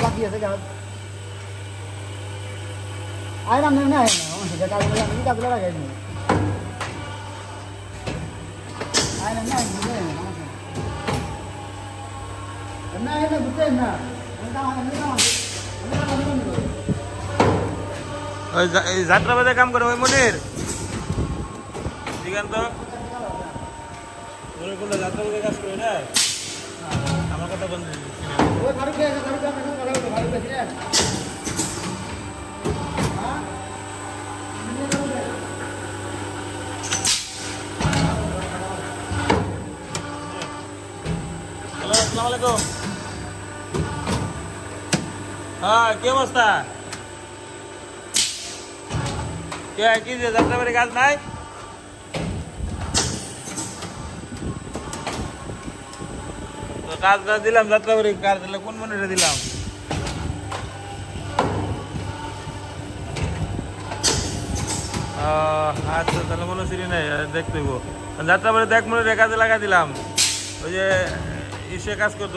বাকি আছে কাজ আইরাম না না সেটা কাজগুলো আমি কাজগুলো লাগাই দিই আইরাম না না এটা বুঝছেন না ওই যাত্রাবাদে কাম করে ওই মনির দিগান্ত মনির কোনটা যাত্রাবাদে কাজ করে না আমার কথা বন্ধ ওই ফারুক আছে ফারুক আছে ফারুক আছে না হ্যালো আসসালামু আলাইকুম হ্যাঁ কি অবস্থা কি যে যাত্রাবাড়ি কাজ নাই কাজটা দিলাম যাত্রাবাড়ি কাজ দিলে কোন মনিরে দিলাম আচ্ছা তাহলে মনে সিরি নাই দেখতে যাত্রাবাড়ি দেখ মনিরে কাজে লাগা দিলাম ওই যে ইসে কাজ করতে